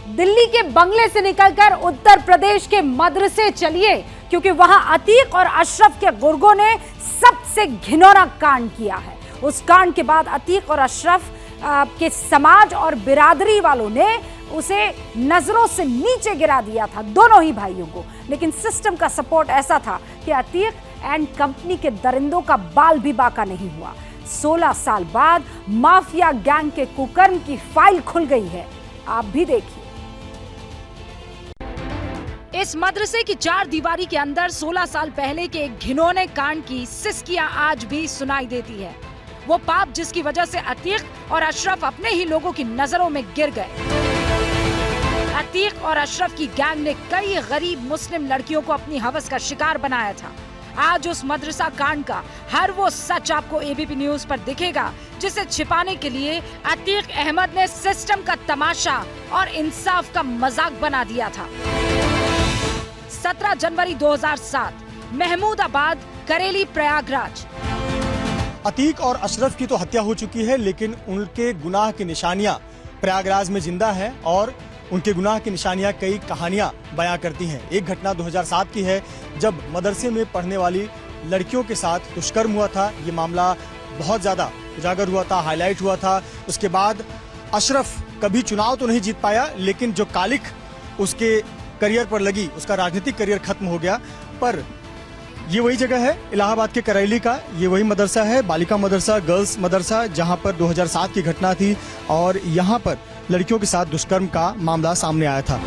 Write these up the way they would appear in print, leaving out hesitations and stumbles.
दिल्ली के बंगले से निकलकर उत्तर प्रदेश के मदरसे चलिए, क्योंकि वहां अतीक और अशरफ के गुर्गों ने सबसे घिनौना कांड किया है। उस कांड के बाद अतीक और अशरफ के समाज और बिरादरी वालों ने उसे नजरों से नीचे गिरा दिया था, दोनों ही भाइयों को। लेकिन सिस्टम का सपोर्ट ऐसा था कि अतीक एंड कंपनी के दरिंदों का बाल भी बाका नहीं हुआ। 16 साल बाद माफिया गैंग के कुकर्म की फाइल खुल गई है, आप भी देखिए। इस मदरसे की चार दीवारी के अंदर 16 साल पहले के एक घिनौने कांड की सिसकियां आज भी सुनाई देती है। वो पाप जिसकी वजह से अतीक और अशरफ अपने ही लोगों की नजरों में गिर गए। अतीक और अशरफ की गैंग ने कई गरीब मुस्लिम लड़कियों को अपनी हवस का शिकार बनाया था। आज उस मदरसा कांड का हर वो सच आपको एबीपी न्यूज पर दिखेगा, जिसे छिपाने के लिए अतीक अहमद ने सिस्टम का तमाशा और इंसाफ का मजाक बना दिया था। 17 जनवरी 2007, महमूदाबाद, करेली, प्रयागराज। अतीक और अशरफ की तो हत्या हो चुकी है, लेकिन उनके गुनाह की निशानियां प्रयागराज में जिंदा है और उनके गुनाह की निशानियां कई कहानियां बयां करती हैं। एक घटना 2007 की है, जब मदरसे में पढ़ने वाली लड़कियों के साथ दुष्कर्म हुआ था। ये मामला बहुत ज़्यादा उजागर हुआ था, हाईलाइट हुआ था। उसके बाद अशरफ कभी चुनाव तो नहीं जीत पाया, लेकिन जो कालिख उसके करियर पर लगी, उसका राजनीतिक करियर खत्म हो गया। पर ये वही जगह है, इलाहाबाद के करेली का ये वही मदरसा है, बालिका मदरसा, गर्ल्स मदरसा, जहां पर 2007 की घटना थी और यहां पर लड़कियों के साथ दुष्कर्म का मामला सामने आया था।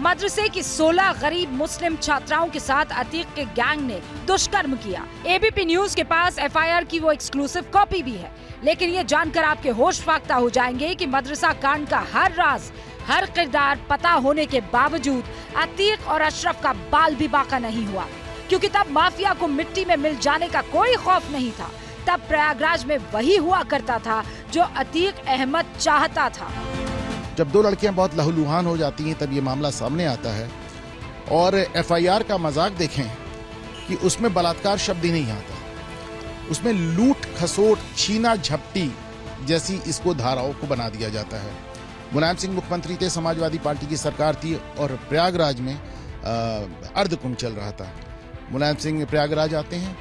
मदरसे की 16 गरीब मुस्लिम छात्राओं के साथ अतीक के गैंग ने दुष्कर्म किया। एबीपी न्यूज के पास एफआईआर की वो एक्सक्लूसिव कॉपी भी है। लेकिन ये जानकर आपके होश फाख्ता हो जाएंगे कि मदरसा कांड का हर राज, हर किरदार पता होने के बावजूद अतीक और अशरफ का बाल भी बाका नहीं हुआ, क्योंकि तब माफिया को मिट्टी में मिल जाने का कोई खौफ नहीं था। तब प्रयागराज में वही हुआ करता था जो अतीक अहमद चाहता था। जब दो लड़कियां बहुत लहूलुहान हो जाती हैं, तब ये मामला सामने आता है। और एफआईआर का मजाक देखें कि उसमें बलात्कार शब्द ही नहीं आता, उसमें लूट खसोट छीना झपटी जैसी इसको धाराओं को बना दिया जाता है। मुलायम सिंह मुख्यमंत्री थे, समाजवादी पार्टी की सरकार थी और प्रयागराज में अर्धकुंभ चल रहा था। मुलायम सिंह प्रयागराज आते हैं,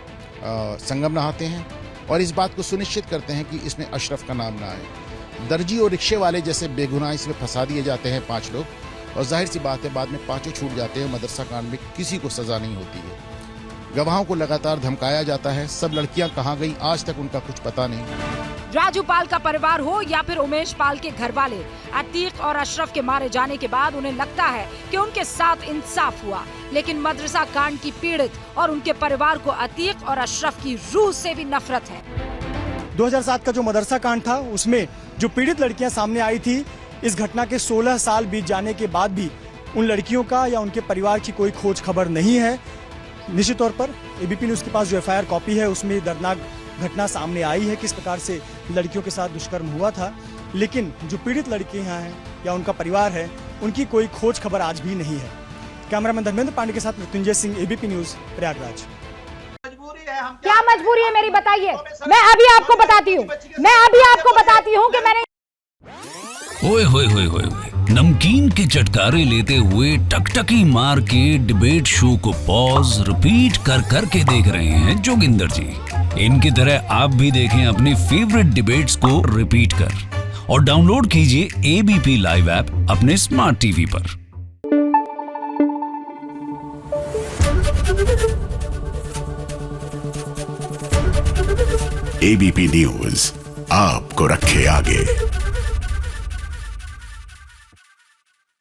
संगम नहाते हैं और इस बात को सुनिश्चित करते हैं कि इसमें अशरफ का नाम ना आए। दर्जी और रिक्शे वाले जैसे बेगुनाह इसमें फंसा दिए जाते हैं 5 लोग, और जाहिर सी बात है बाद में 5 छूट जाते हैं। मदरसा कांड में किसी को सजा नहीं होती है। गवाहों को लगातार धमकाया जाता है। सब लड़कियां कहां गई, आज तक उनका कुछ पता नहीं। राजू पाल का परिवार हो या फिर उमेश पाल के घर वाले, अतीक और अशरफ के मारे जाने के बाद उन्हें लगता है कि उनके साथ इंसाफ हुआ। लेकिन मदरसा कांड की पीड़ित और उनके परिवार को अतीक और अशरफ की रूह से भी नफरत है। 2007 का जो मदरसा कांड था, उसमें जो पीड़ित लड़कियां सामने आई थी, इस घटना के 16 साल बीत जाने के बाद भी उन लड़कियों का या उनके परिवार की कोई खोज खबर नहीं है। निश्चित तौर पर एबीपी न्यूज के पास जो एफआईआर कॉपी है, उसमें दर्दनाक घटना सामने आई है, किस प्रकार से लड़कियों के साथ दुष्कर्म हुआ था। लेकिन जो पीड़ित लड़कियां हैं या उनका परिवार है, उनकी कोई खोज खबर आज भी नहीं है। कैमरामैन धर्मेंद्र पांडे के साथ मृत्युंजय सिंह, एबीपी न्यूज, प्रयागराज। क्या मजबूरी है मेरी, बताइए। मैं अभी आपको बताती हूँ कि मैंने ओए होए होए होए, नमकीन के चटकारे लेते हुए टकटकी मार के डिबेट शो को पॉज रिपीट कर कर के देख रहे हैं जोगिंदर जी। इनकी तरह आप भी देखें अपनी फेवरेट डिबेट्स को रिपीट कर, और डाउनलोड कीजिए एबीपी लाइव ऐप अपने स्मार्ट टीवी पर। एबीपी न्यूज आपको रखे आगे।